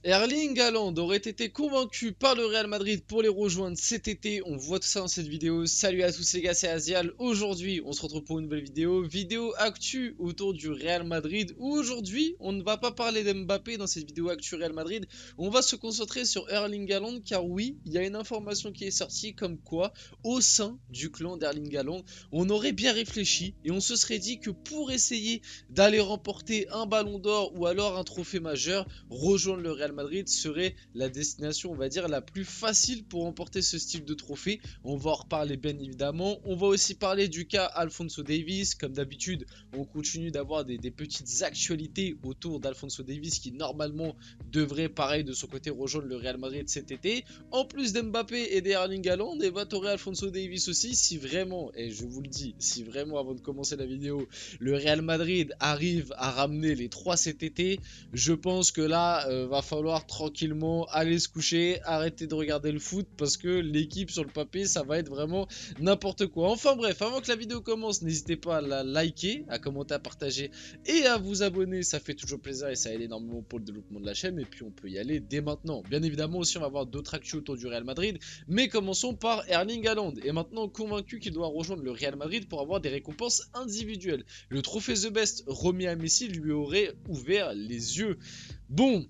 Erling Haaland aurait été convaincu par le Real Madrid pour les rejoindre cet été. On voit tout ça dans cette vidéo. Salut à tous les gars, c'est Azial. Aujourd'hui, on se retrouve pour une nouvelle vidéo actu autour du Real Madrid. Où aujourd'hui, on ne va pas parler d'Mbappé dans cette vidéo actu Real Madrid. On va se concentrer sur Erling Haaland car oui, il y a une information qui est sortie comme quoi, au sein du clan d'Erling Haaland, on aurait bien réfléchi et on se serait dit que pour essayer d'aller remporter un ballon d'or ou alors un trophée majeur, rejoindre le Real Madrid serait la destination, on va dire, la plus facile pour remporter ce style de trophée. On va en reparler bien évidemment. On va aussi parler du cas Alphonso Davies. Comme d'habitude, on continue d'avoir des petites actualités autour d'Alphonso Davies qui normalement devrait, pareil de son côté, rejoindre le Real Madrid cet été. En plus d'Mbappé et d'Erling Haaland, et t'aurais Alphonso Davies aussi si vraiment, et je vous le dis, si vraiment avant de commencer la vidéo, le Real Madrid arrive à ramener les 3 cet été, je pense que là, va falloir tranquillement aller se coucher, arrêter de regarder le foot parce que l'équipe sur le papier, ça va être vraiment n'importe quoi. Enfin bref, avant que la vidéo commence, n'hésitez pas à la liker, à commenter, à partager et à vous abonner. Ça fait toujours plaisir et ça aide énormément pour le développement de la chaîne. Et puis on peut y aller dès maintenant. Bien évidemment aussi, on va voir d'autres actus autour du Real Madrid. Mais commençons par Erling Haaland. Et maintenant convaincu qu'il doit rejoindre le Real Madrid pour avoir des récompenses individuelles. Le trophée The Best remis à Messi lui aurait ouvert les yeux. Bon,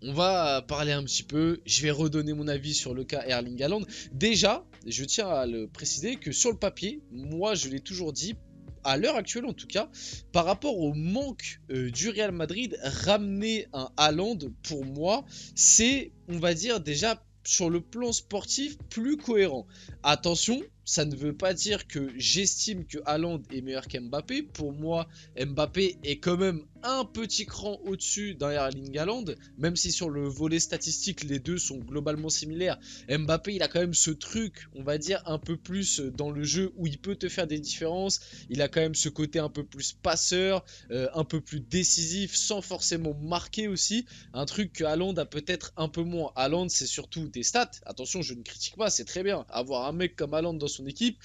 on va parler un petit peu, je vais redonner mon avis sur le cas Erling Haaland. Déjà, je tiens à le préciser que sur le papier, moi je l'ai toujours dit, à l'heure actuelle en tout cas, par rapport au manque du Real Madrid, ramener un Haaland, pour moi, c'est, on va dire déjà, sur le plan sportif, plus cohérent. Attention, ça ne veut pas dire que j'estime que Haaland est meilleur qu'Mbappé. Pour moi, Mbappé est quand même un petit cran au-dessus d'un Erling Haaland, même si sur le volet statistique, les deux sont globalement similaires. Mbappé, il a quand même ce truc, on va dire, un peu plus dans le jeu où il peut te faire des différences. Il a quand même ce côté un peu plus passeur, un peu plus décisif, sans forcément marquer aussi. Un truc que Haaland a peut-être un peu moins. Haaland, c'est surtout des stats. Attention, je ne critique pas, c'est très bien. Avoir un mec comme Haaland dans son équipe,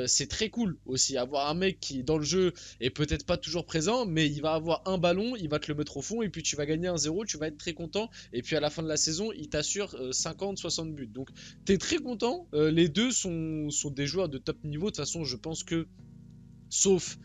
c'est très cool aussi. Avoir un mec qui, dans le jeu, est peut-être pas toujours présent, mais il va avoir un ballon, il va te le mettre au fond, et puis tu vas gagner 1-0, tu vas être très content, et puis à la fin de la saison, il t'assure 50-60 buts. Donc, t'es très content. Les deux sont des joueurs de top niveau. De toute façon, je pense que sauf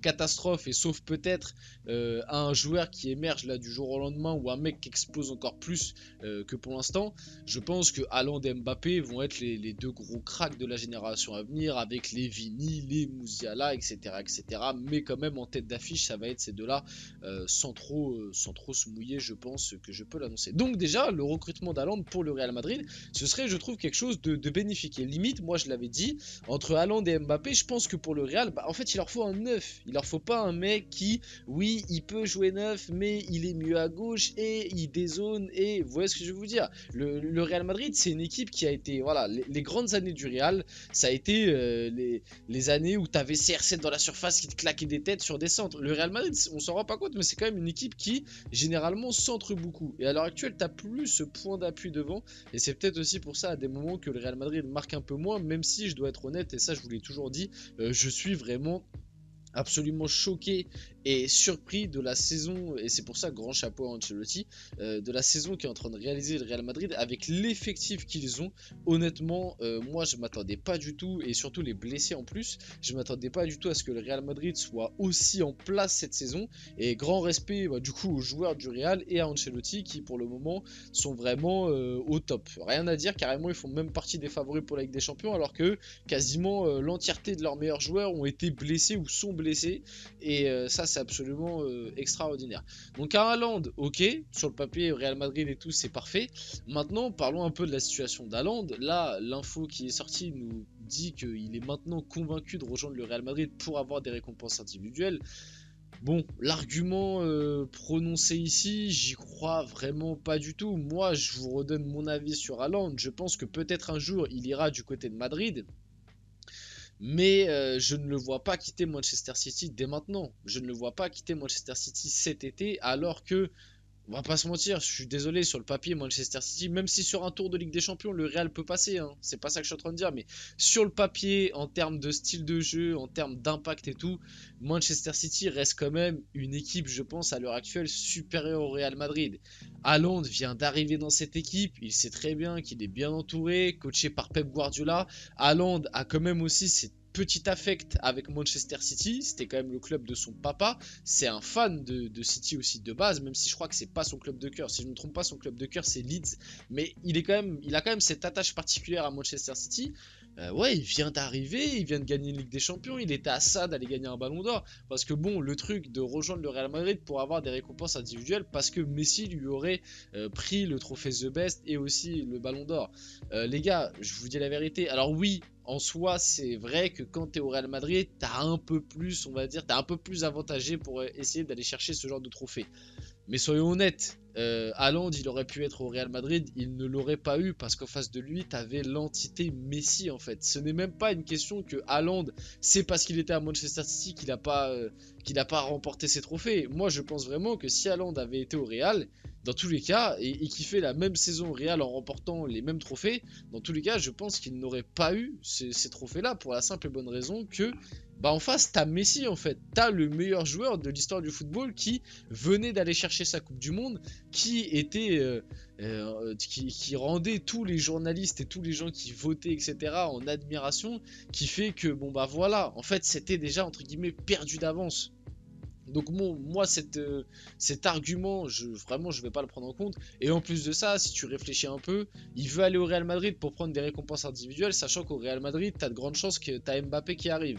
catastrophe et sauf peut-être un joueur qui émerge là du jour au lendemain ou un mec qui explose encore plus que pour l'instant, je pense que Haaland et Mbappé vont être les deux gros cracks de la génération à venir avec les Vini, les Musiala, etc., mais quand même en tête d'affiche ça va être ces deux-là sans trop se mouiller, je pense que je peux l'annoncer. Donc déjà le recrutement d'Haaland pour le Real Madrid, ce serait je trouve quelque chose de bénéfique et limite moi je l'avais dit, entre Haaland et Mbappé, je pense que pour le Real, en fait il leur faut un neuf, il leur faut pas un mec qui, oui il peut jouer neuf mais il est mieux à gauche et il dézone et vous voyez ce que je veux vous dire. Le Real Madrid c'est une équipe qui a été, voilà, les grandes années du Real, ça a été les années où t'avais CR7 dans la surface qui te claquait des têtes sur des centres. Le Real Madrid on s'en rend pas compte mais c'est quand même une équipe qui généralement centre beaucoup et à l'heure actuelle t'as plus ce point d'appui devant et c'est peut-être aussi pour ça à des moments que le Real Madrid marque un peu moins, même si je dois être honnête et ça je vous l'ai toujours dit, je suis vraiment absolument choqué et surpris de la saison, et c'est pour ça grand chapeau à Ancelotti, de la saison qui est en train de réaliser le Real Madrid avec l'effectif qu'ils ont. Honnêtement, moi je m'attendais pas du tout, et surtout les blessés en plus, je m'attendais pas du tout à ce que le Real Madrid soit aussi en place cette saison, et grand respect du coup aux joueurs du Real et à Ancelotti qui pour le moment sont vraiment au top. Rien à dire, carrément ils font même partie des favoris pour la Ligue des Champions alors que quasiment l'entièreté de leurs meilleurs joueurs ont été blessés ou sont blessés et ça c'est absolument extraordinaire. Donc à Haaland, ok, sur le papier Real Madrid et tout c'est parfait. Maintenant parlons un peu de la situation d'Haaland. Là l'info qui est sortie nous dit qu'il est maintenant convaincu de rejoindre le Real Madrid pour avoir des récompenses individuelles. Bon, l'argument prononcé ici, j'y crois vraiment pas du tout. Moi, je vous redonne mon avis sur Haaland. Je pense que peut-être un jour, il ira du côté de Madrid. Mais je ne le vois pas quitter Manchester City dès maintenant. Je ne le vois pas quitter Manchester City cet été, alors que On va pas se mentir, je suis désolé, sur le papier, Manchester City, même si sur un tour de Ligue des Champions, le Real peut passer, hein, c'est pas ça que je suis en train de dire, mais sur le papier, en termes de style de jeu, en termes d'impact et tout, Manchester City reste quand même une équipe, je pense, à l'heure actuelle, supérieure au Real Madrid. Haaland vient d'arriver dans cette équipe, il sait très bien qu'il est bien entouré, coaché par Pep Guardiola. Haaland a quand même aussi cette petit affect avec Manchester City, c'était quand même le club de son papa, c'est un fan de City aussi de base, même si je crois que c'est pas son club de cœur, si je ne me trompe pas son club de cœur c'est Leeds, mais il a quand même cette attache particulière à Manchester City. Ouais, il vient d'arriver, il vient de gagner une Ligue des Champions, il était à ça d'aller gagner un Ballon d'Or, parce que bon, le truc de rejoindre le Real Madrid pour avoir des récompenses individuelles, parce que Messi lui aurait pris le trophée The Best et aussi le Ballon d'Or. Les gars, je vous dis la vérité, alors oui, en soi, c'est vrai que quand tu es au Real Madrid, tu as un peu plus, on va dire, tu un peu plus avantagé pour essayer d'aller chercher ce genre de trophée. Mais soyons honnêtes, Haaland, il aurait pu être au Real Madrid, il ne l'aurait pas eu parce qu'en face de lui, tu avais l'entité Messi en fait. Ce n'est même pas une question que Haaland, c'est parce qu'il était à Manchester City qu'il n'a pas remporté ses trophées. Moi, je pense vraiment que si Haaland avait été au Real, dans tous les cas, et qu'il fait la même saison au Real en remportant les mêmes trophées, dans tous les cas, je pense qu'il n'aurait pas eu ces trophées-là pour la simple et bonne raison que bah en face, t'as Messi en fait, t'as le meilleur joueur de l'histoire du football qui venait d'aller chercher sa Coupe du Monde, qui rendait tous les journalistes et tous les gens qui votaient, etc., en admiration, qui fait que, bon bah voilà, en fait, c'était déjà, entre guillemets, perdu d'avance. Donc bon, moi, cet argument, vraiment, je vais pas le prendre en compte. Et en plus de ça, si tu réfléchis un peu, il veut aller au Real Madrid pour prendre des récompenses individuelles, sachant qu'au Real Madrid, t'as de grandes chances que t'as Mbappé qui arrive.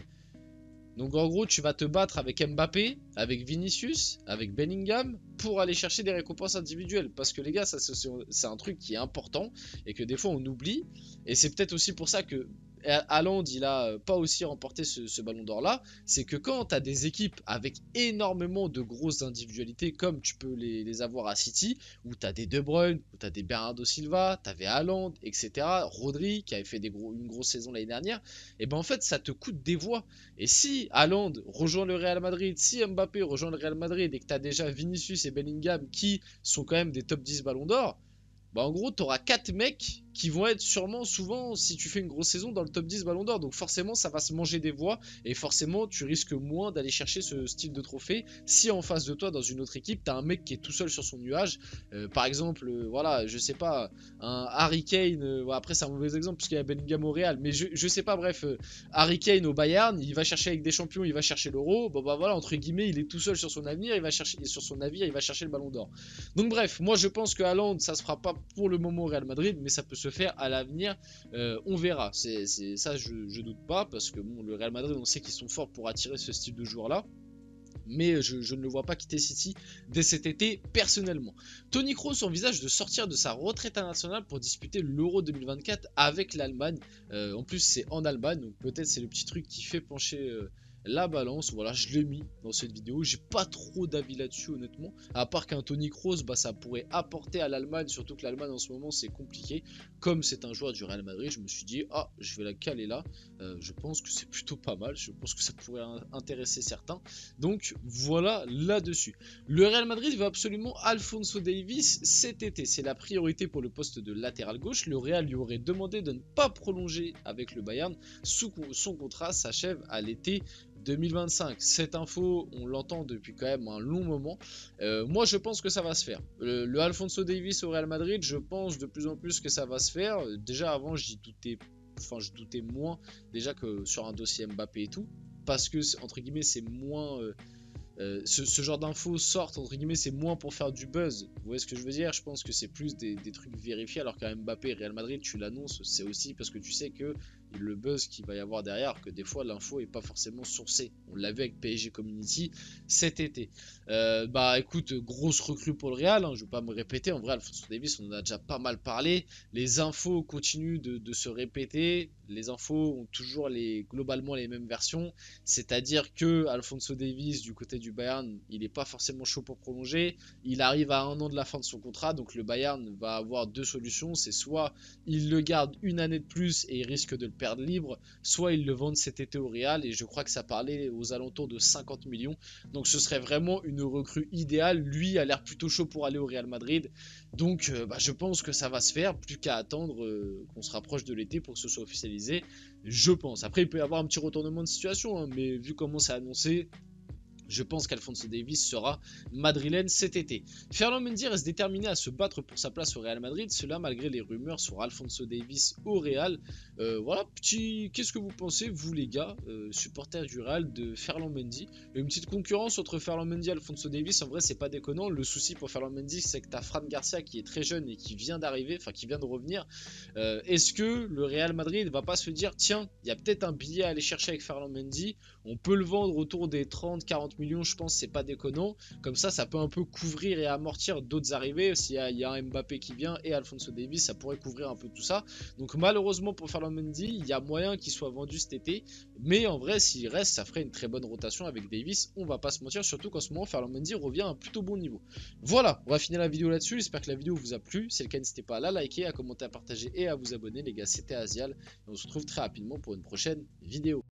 Donc en gros, tu vas te battre avec Mbappé, avec Vinicius, avec Bellingham pour aller chercher des récompenses individuelles. Parce que les gars, ça c'est un truc qui est important et que des fois on oublie. Et c'est peut-être aussi pour ça que Haaland, il a pas aussi remporté ce ballon d'or là. C'est que quand tu as des équipes avec énormément de grosses individualités, comme tu peux les avoir à City, où tu as des De Bruyne, où tu as des Bernardo Silva, tu avais Haaland, etc. Rodri, qui avait fait une grosse saison l'année dernière, et ben en fait, ça te coûte des voix. Et si Haaland rejoint le Real Madrid, si Mbappé rejoint le Real Madrid et que tu as déjà Vinicius et Bellingham qui sont quand même des top 10 ballons d'or, bah en gros, tu auras 4 mecs qui vont être sûrement souvent, si tu fais une grosse saison, dans le top 10 Ballon d'Or. Donc forcément, ça va se manger des voix et forcément, tu risques moins d'aller chercher ce style de trophée si en face de toi, dans une autre équipe, tu as un mec qui est tout seul sur son nuage. Par exemple, voilà, je sais pas, un Harry Kane, après c'est un mauvais exemple parce qu'il y a Bellingham au Real, mais je sais pas, bref, Harry Kane au Bayern, il va chercher avec des champions, il va chercher l'Euro, bon bah voilà, entre guillemets, il est tout seul sur son avenir, il va chercher sur son navire, il va chercher le Ballon d'Or. Donc bref, moi je pense que Haaland, ça se fera pas pour le moment au Real Madrid, mais ça peut se faire à l'avenir, on verra. Ça, je doute pas, parce que bon, le Real Madrid, on sait qu'ils sont forts pour attirer ce style de joueur-là. Mais je ne le vois pas quitter City dès cet été, personnellement. Toni Kroos envisage de sortir de sa retraite internationale pour disputer l'Euro 2024 avec l'Allemagne. En plus, c'est en Allemagne, donc peut-être c'est le petit truc qui fait pencher la balance. Voilà, je l'ai mis dans cette vidéo. J'ai pas trop d'avis là-dessus, honnêtement. À part qu'un Toni Kroos, bah, ça pourrait apporter à l'Allemagne, surtout que l'Allemagne en ce moment c'est compliqué. Comme c'est un joueur du Real Madrid, je me suis dit, ah, je vais la caler là. Je pense que c'est plutôt pas mal. Je pense que ça pourrait intéresser certains. Donc voilà là-dessus. Le Real Madrid veut absolument Alphonso Davies cet été. C'est la priorité pour le poste de latéral gauche. Le Real lui aurait demandé de ne pas prolonger avec le Bayern. Son contrat s'achève à l'été 2025. Cette info, on l'entend depuis quand même un long moment. Moi, je pense que ça va se faire. Le Alphonso Davies au Real Madrid, je pense de plus en plus que ça va se faire. Déjà avant, je doutais moins déjà que sur un dossier Mbappé et tout, parce que entre guillemets, c'est moins ce genre d'infos sortent, entre guillemets, c'est moins pour faire du buzz. Vous voyez ce que je veux dire? Je pense que c'est plus des trucs vérifiés, alors qu'un Mbappé Real Madrid, tu l'annonces, c'est aussi parce que tu sais que le buzz qu'il va y avoir derrière, que des fois l'info est pas forcément sourcée. On l'a vu avec PSG Community cet été. Bah écoute, grosse recrue pour le Real, hein, je vais pas me répéter. En vrai, Alphonso Davies, on en a déjà pas mal parlé. Les infos continuent de se répéter. Les infos ont toujours globalement les mêmes versions. C'est-à-dire que Alphonso Davies, du côté du Bayern, il n'est pas forcément chaud pour prolonger. Il arrive à 1 an de la fin de son contrat, donc le Bayern va avoir deux solutions. C'est soit il le garde une année de plus et il risque de le perdent libre, soit ils le vendent cet été au Real, et je crois que ça parlait aux alentours de 50 millions. Donc ce serait vraiment une recrue idéale. Lui a l'air plutôt chaud pour aller au Real Madrid. Donc je pense que ça va se faire, plus qu'à attendre qu'on se rapproche de l'été pour que ce soit officialisé, je pense. Après il peut y avoir un petit retournement de situation, hein, mais vu comment c'est annoncé, je pense qu'Alphonso Davies sera madrilène cet été. Ferland Mendy reste déterminé à se battre pour sa place au Real Madrid, cela malgré les rumeurs sur Alphonso Davies au Real. Voilà, qu'est-ce que vous pensez, vous les gars, supporters du Real, de Ferland Mendy? Une petite concurrence entre Ferland Mendy et Alphonso Davies, en vrai c'est pas déconnant. Le souci pour Ferland Mendy, c'est que t'as Fran Garcia qui est très jeune et qui vient d'arriver, enfin qui vient de revenir. Est-ce que le Real Madrid va pas se dire, tiens, il y a peut-être un billet à aller chercher avec Ferland Mendy, on peut le vendre autour des 30-40 millions, je pense, c'est pas déconnant. Comme ça peut un peu couvrir et amortir d'autres arrivées. S'il y a un Mbappé qui vient et Alphonso Davies, ça pourrait couvrir un peu tout ça. Donc malheureusement pour Ferland Mendy, il y a moyen qu'il soit vendu cet été. Mais en vrai, s'il reste, ça ferait une très bonne rotation avec Davies. On va pas se mentir, surtout qu'en ce moment, Ferland Mendy revient à un plutôt bon niveau. Voilà, on va finir la vidéo là-dessus. J'espère que la vidéo vous a plu. Si c'est le cas, n'hésitez pas à la liker, à commenter, à partager et à vous abonner. Les gars, c'était Azial. Et on se retrouve très rapidement pour une prochaine vidéo.